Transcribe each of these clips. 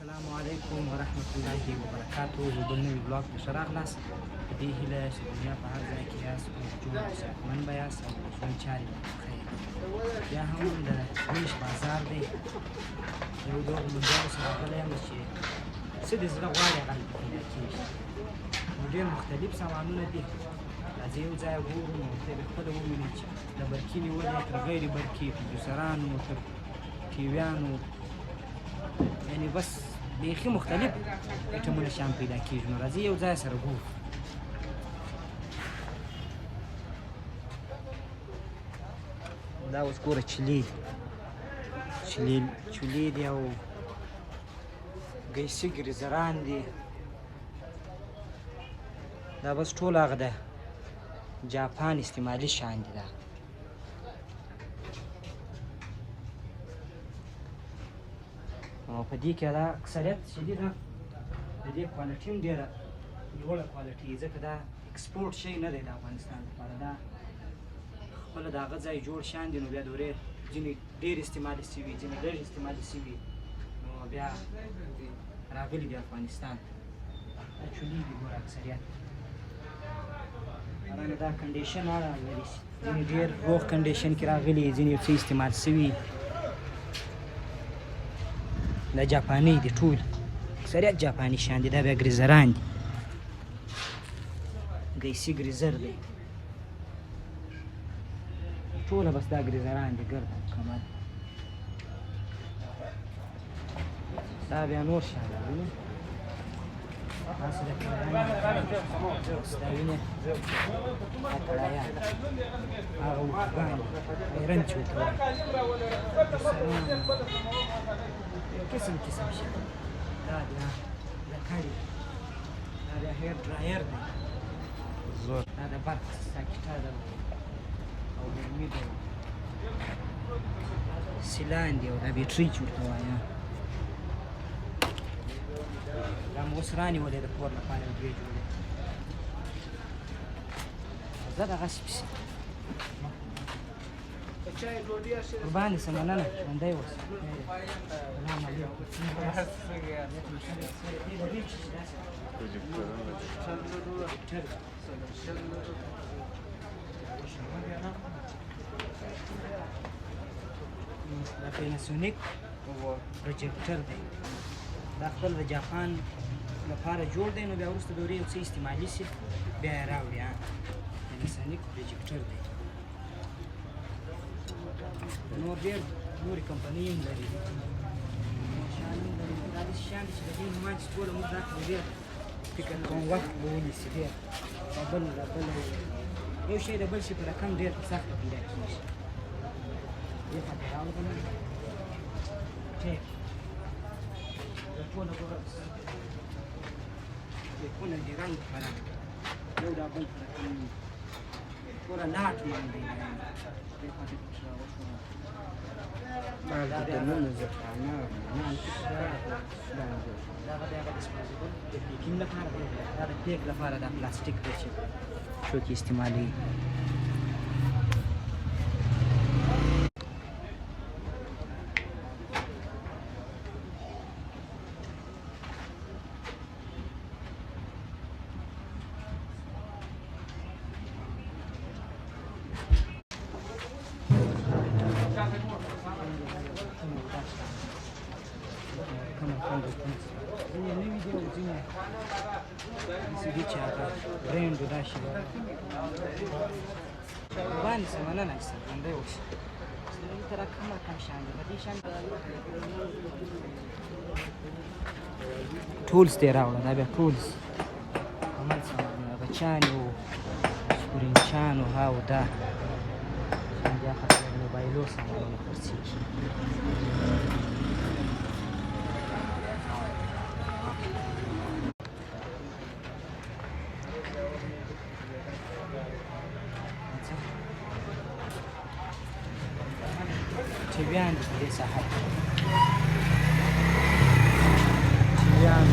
السلام علیکم ورحمت الله وبرکاتو. زه بل نوي بلاګ ته ښه راغلاست. په دې هیله چې د دنیا په هر ځای کې یاست جوړ او صحتمند به یاست او د ژوند چارې به خیر. بیا هم د ویش بازار دی، یو د هغو لوبیانو سره راغلی یم چې څه د زړه غواړي هغه هلته پیدا کېږي. نو ډېر مختلف سامانونه دي، راځئ یو ځای وګورو نو ورته به خپله ووینئ چې د برقي نیولې تر غیر برقي پروډوسرانو تر ټیویانو، یعنې بس بیخي مختلف ایټمونه شیان پیدا کېږي. نو راځئ یو ځای سره ګورو. دا اوس ګوره چولې دي او ګیسي ګریزران دي. دا بس ټول هغه د جاپان استعمالي شیان دي. دا او په دې کې دا اکثریت شدیده د دې کوالټي هم ډېره لوړه کوالټي، ځکه دا اکسپورټ شی نه دی د افغانستان لپاره، دا خپله د هغه ځای جوړ شیان دي. نو بیا دورې ځینې ډېر استعمالي شوي، ځینې لږ استعمالي شوي، نو بیا راغلي دي افغانستان. دا چولې دي ګوره اکثریت دا کنډیشن لري، ځینې ډېر روغ کنډیشن کې راغلي، ځینې څه استعمال شوي. دا جاپاني دي ټول، اکثریت جاپاني شیان دي. دا بیا ګریزران دي، ګیسي ګریزر دی ټوله، بس دا ګریزران دي ګرد کمر. دا بیا نور شیان دي، تاسو د ستا وینې دا کړایان، هغه اوښکان ایرن چې ورته وایي، قسم شیان. دا بیا لکړې، دا بیا هیر ډرایر دی، دا د برق ساکټه ده او ګرمي ده، سیلان دی او دا بیټرۍ چې ورته وایي. دا مو اوس رانیولې د کور لپاره یو دوې جوړې. زه دغسې پسې قربان دې سم، مننه، ژوندی اوسه. سلام علیکم. دا پیناسونیک پروجیکټر دی، دا خپل د جاپان لپاره جوړ دی. نو بیا وروسته دورې یو څه استعمالي شي بیا یې راوړي. پیناسونیک پروجیکټر دی. نور ډېر نورې کمپنۍ هم لري، شیان هم لري. دا داسې شیان دي چې د دې نومان چې ټوله موږ دا کړو ډېر فکر کوم وخت به ونیسي ډېر. دا بل یو شی د بل شي په رقم ډېر په سخته پیدا کېږي. دې خوا ته راوړم ټیپ، دا ټوله ګوره ټیپونه دي رنګ په رنګ، یو دا بل په رقم دي، ټوله لاټ مان دی. دې خوا ته دا بیا هغه ډسپوزیبل د پیکینګ لپاره دی، دا د پیک لپاره دا پلاستیک دی چې څوک یې استعمالوي. ځینې نوي دي او ځینې داسې دي چې هغه برینډ دا شي باندې سه، مننه چې ژوندی اوسې. دلته را کم شیان دي، په دې شیان ټولز دې راوړه. دا بیا ټولز عمل سامانونه، بچیانو سپرینچانو او دا بیا خاطر د موبایلو سامانونه خرڅېږي. ټیویان دي په دې ساحه کې، ټیویان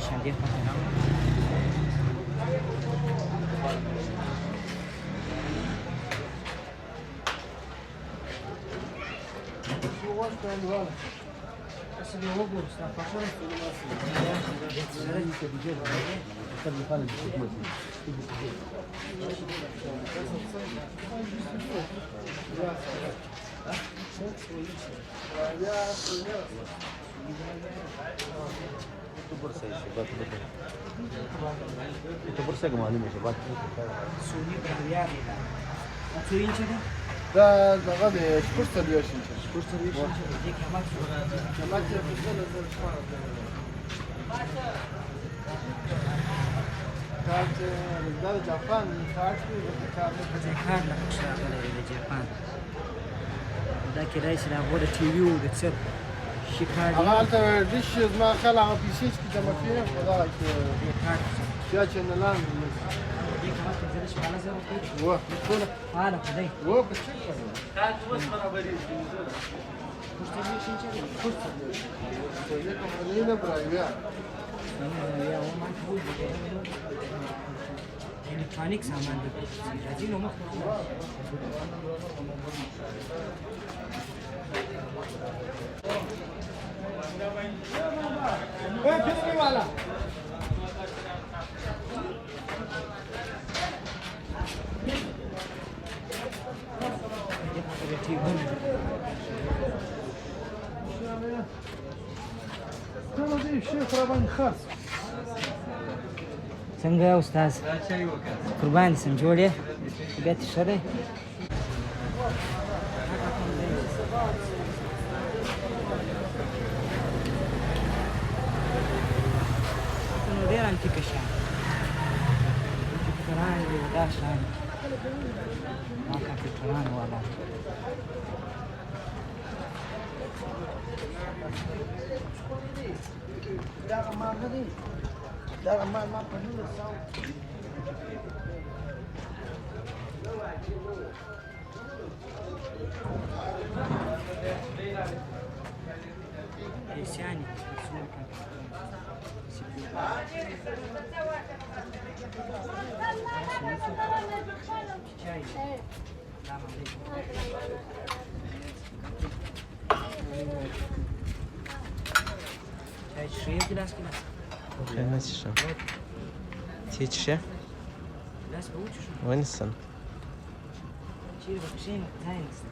شیان دې خوا ته راوړه. اصل هو بورس فقط بورصة يا شباب انت بورصة يا معلم يا شباب سوني بريال سوين كده ده غادي شكون تدويش انت كورس دي دي كمان جماعه في الزلزال كانت رجال جابان كانت جاپان لا شغاله الى جاپان ده كده يصير هو تي في وبتصير شيكاغو عملت ديش ما خلع بيسيس كده ما فيه وذاك يا الان دي كمان تنزلش على زي ما هو يكون انا كده هو بتشوف كانت وصفة بريد كورس دي شنو كده لكم علينا برايا يا هو ما تقول الكترونيك سامان دي عايزينه مخ ايه كده ولا ترى دي الشيخ ربان خاص څنګه یې استاد قربان سم جوړې طبیعت ښه دی نو ډېر انتیکه شیان کمپیوټران دي دا شیان ما کمپیوټران والا ده ما قانون الصوت لساني شوية جلاس جلاس خلينا نشرب تيجي جلاس بوش شو وين السن شيل بخشين تاينس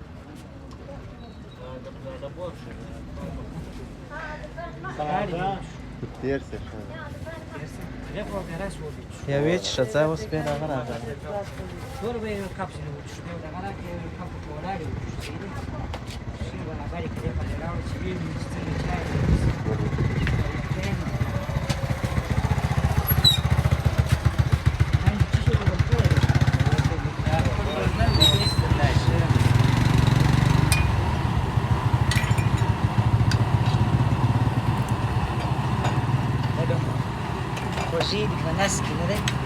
تيرسي يا ويتش شتا وسبينا غرا دور بين الكابسول وشو ده غرا كاب كولاري وشو شيء ولا بالك كده فلاو شيء مستني شاي Così di faneschi, vedete?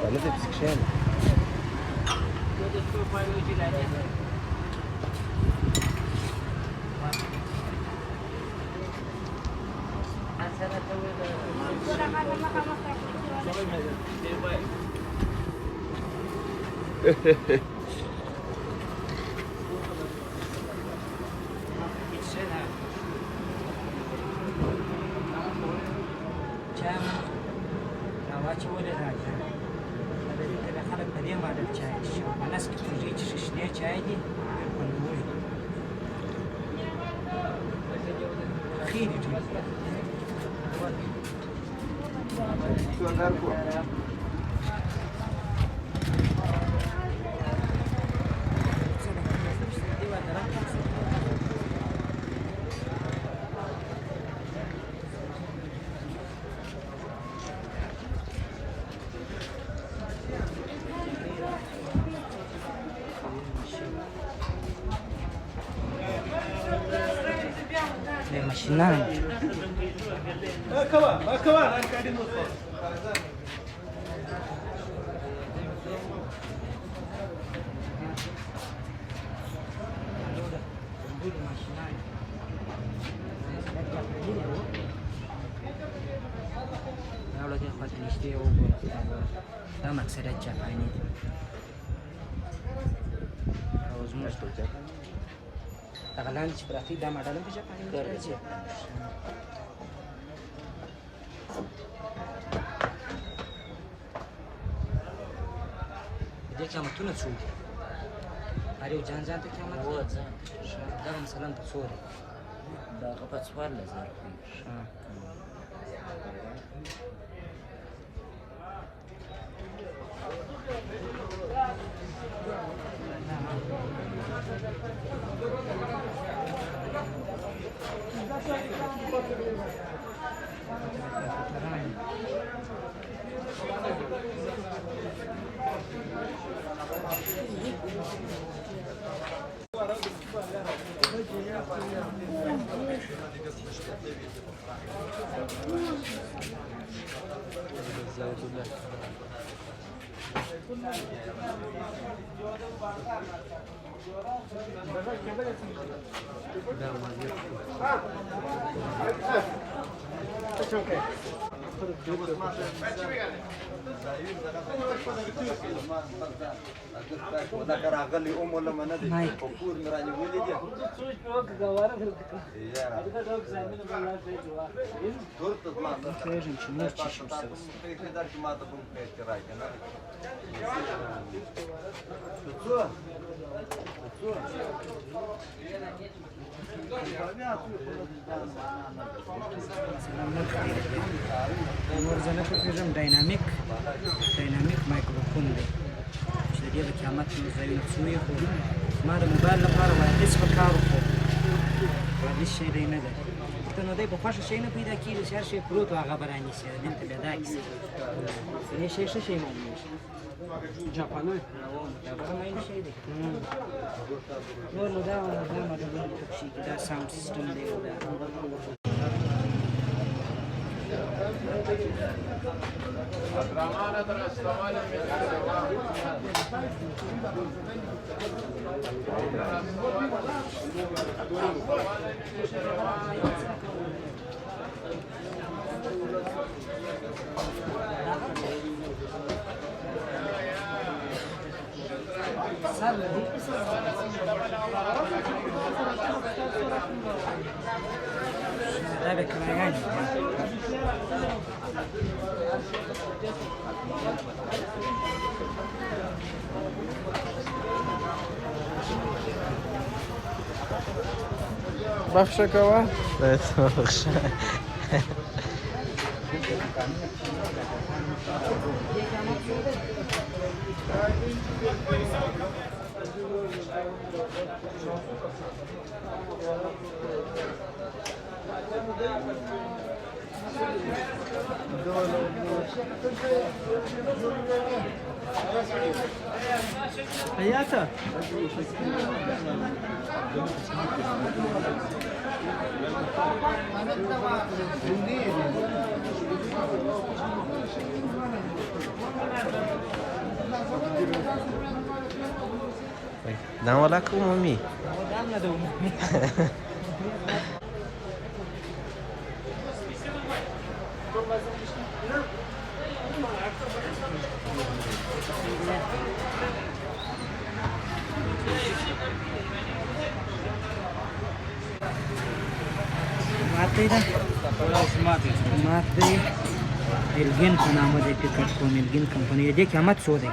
ولا تمسك شيء Machinando. Vai acabar. دا مقصد جاپانی زموږ دغه لاندې چې پراته دي دا ماډل هم په جاپاني کې راځي. د دې قیمتونه څو دي؟ هر یو ځان ته قیمت دی؟ دغه مثلا په څو دی؟ دغه په 14,000 نور زه نه پوهېږم. ډاینامیک مایکروفون دی چې د دې د قیمت ځایونه څو یې خو ما د موبایل لپاره وایرلیس پکار و خو وایرلیس شی دی نه دی. ته نو دی په خوښه شی نه پیدا کېږي چې هر شی پروت و هغه به رانیسي. دلته بیا دا کیسه دې شی ښه شی معلومېږي. جاپانی دا به مایل شی دی. نور نو دا ماډلونه پکې شي دا ساوند سیسټم دی دا da به کرایه بخشه کوه بخشه حياته دا ولا کومي मात्र एल्गिन का नाम है टिकट को एल्गिन कंपनी है देखिए मत सो दे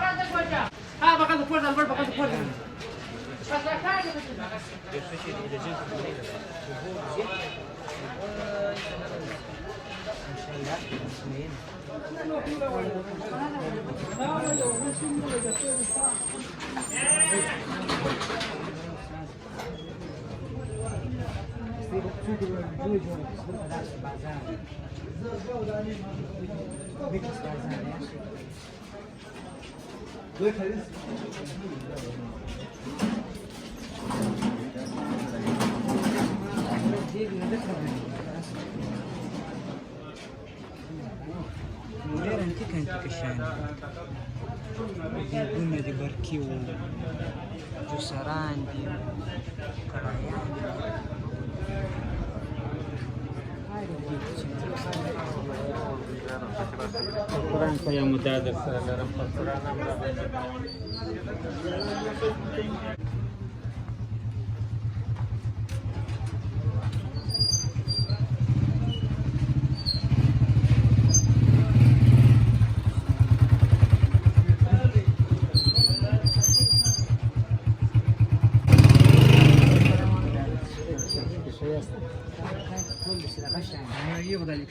مدير انتيك الشان دي دي بركيو جسران دي كرايان قرآن په یو مدعا در سره لرم په قرآن هم را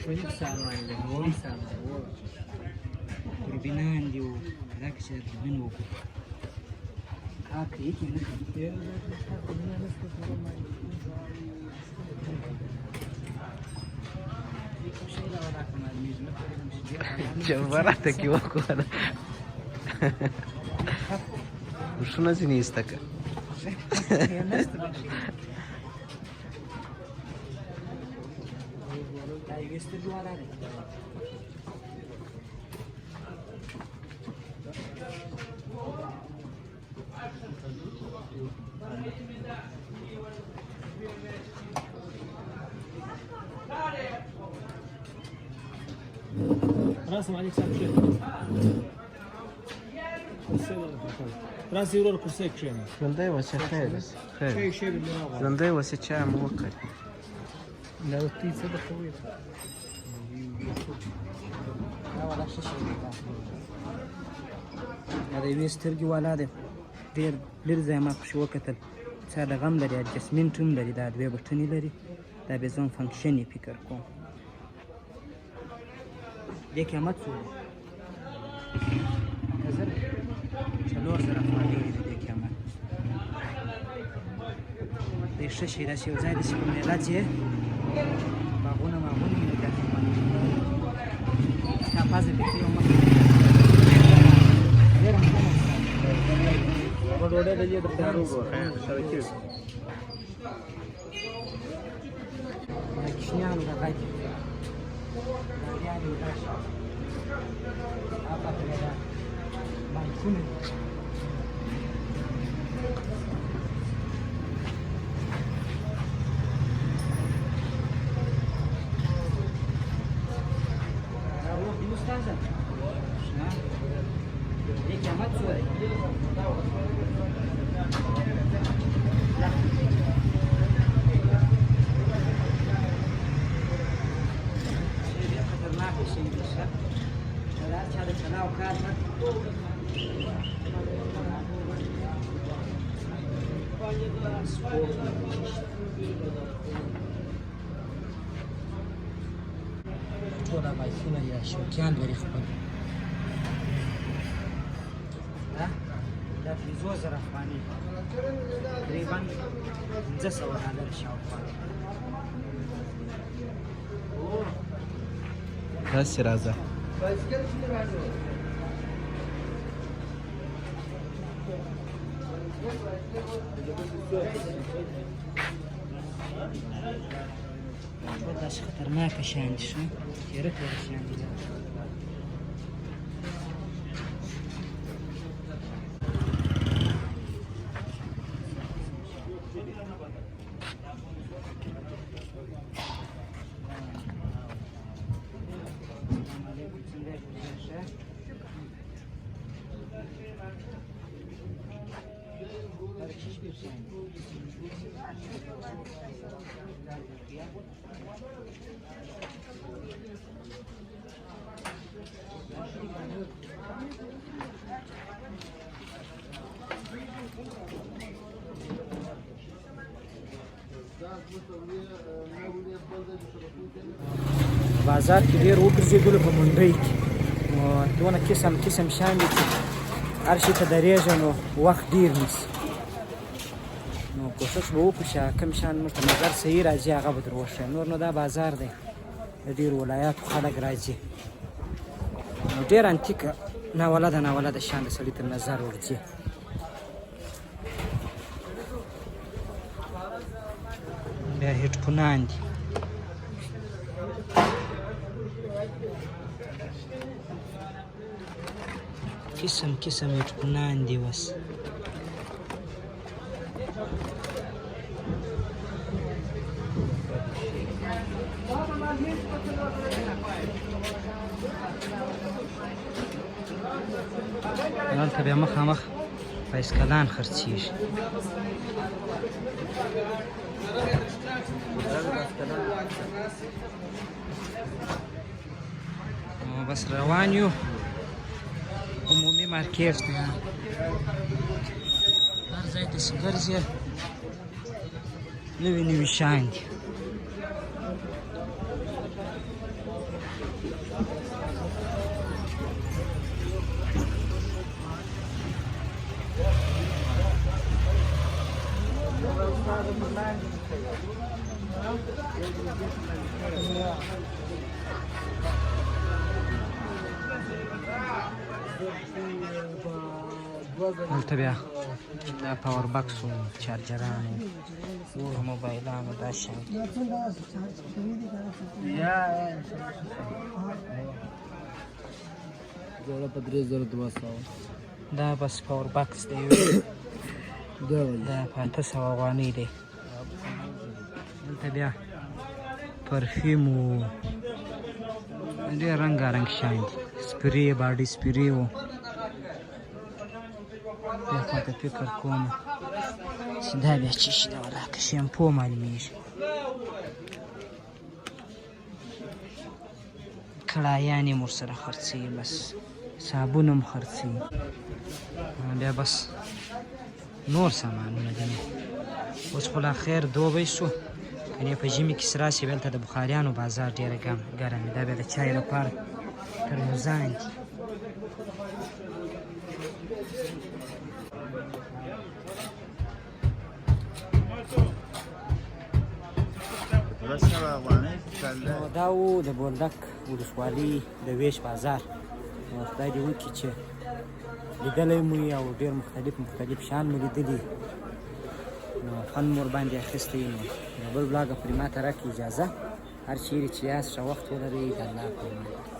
الکترونیک سامان دی هوایي سامان دوربینان دي و دا که چې دوربین وکړو کار کوي که نه کوي جبرته کې وکړه وشونه ځینې ایسته که یوې سترګې والا دی راسم عليك ساعة شيء راسي ورور كرسيك شيء ژوندی اوسه خیر خیر شيء بالمراغة ژوندی اوسه چا مو وکړ لا وتي صدق طويل دا والا ښه شی دی دا د یوې سترګې والا دی ډېر لرې ځای ما پکښې وکتل څه د غم لري اډجسټمنټ هم لري دا دوې بټنې لري دا بیا زه هم فنکشن یې فکر کوم دې قیمت څو دی 4000 افغانۍ دی د دې قیمت دی ښه شی داسې یو ځای داسې په میله ځې باغونه ماغونه وي دا ستا پزه پکې یو مخ ډېره مننه ډوډۍ د دې درته وګورم شبکې د کشمیانو د غږ لاریانې دا شي هغه پرې ده بانکونه Ustazah, nah, ini kiamat sudah. Lah, ini خطرناک شي ده. دا چې دا چلاو کار نه. ټول بایکونه یا شوقیان لري خپل دا 5000 افغانۍ تقریبا 500 ډالر شاوخوا داسې راځه ټول داسې خطرناکه شیان دي ښه تېره تېره شیان دي بازار کې ډېر وګرځېدلو په منډۍ کې نو دونه قسم قسم شیان دي چې هر شي ته درېږه نو وخت ډېر نیسي نو کوښښ به وکړو چې کوم شیان موږ په نظر صحیح راځي هغه به در وښیم نور نو دا بازار دی د ډېرو ولایاتو خلک راځي نو ډېر انتیکه ناولده ناولده شیان د سړي تر نظر ورځي بیا هیډفونان دي قسم قسم هیډفونان دي اوس دلته بیا مخامخ بایسکلان خرڅېږي بس روان یو عمومي مارکیټ دی هر ځای داسې ګرځې نوي نوي شیان دي دلته بیا دا پاور بکس و چارجرانو او موبایلانو دا شیان جوړه په 3200 دا بس پاور بکس دی دا په 800 افغانۍ دی دلته بیا پرفیوم و ډېر رنګارنګ شیان دي سپرې باډي سپرې و بیا خواته فکر کوم چې دا بیا څه شي ده ولا که شیمپو معلومېږي کړایان یې ورسره خرڅوي بس صابون هم خرڅوي بیا بس نور سامانونه دي اوس خو لا خیر دوبی شو کنې په ژمي کې څه راسي بیا هلته د بخاریانو بازار ډېره ګرم وي دا بیا د چای لپاره ترموزان دي نو دا و د بولدک ولسوالي د ویش بازار نو خدای دې وکړي چې لیدلی مو یې او ډېر مختلف شیان مو لیدلي نو خوند مو ورباندې اخیستی نو د بل بلاګه پرې ماته راکړي اجازه هر چیرې چې یاست ښه وخت ولرئ د الله په امان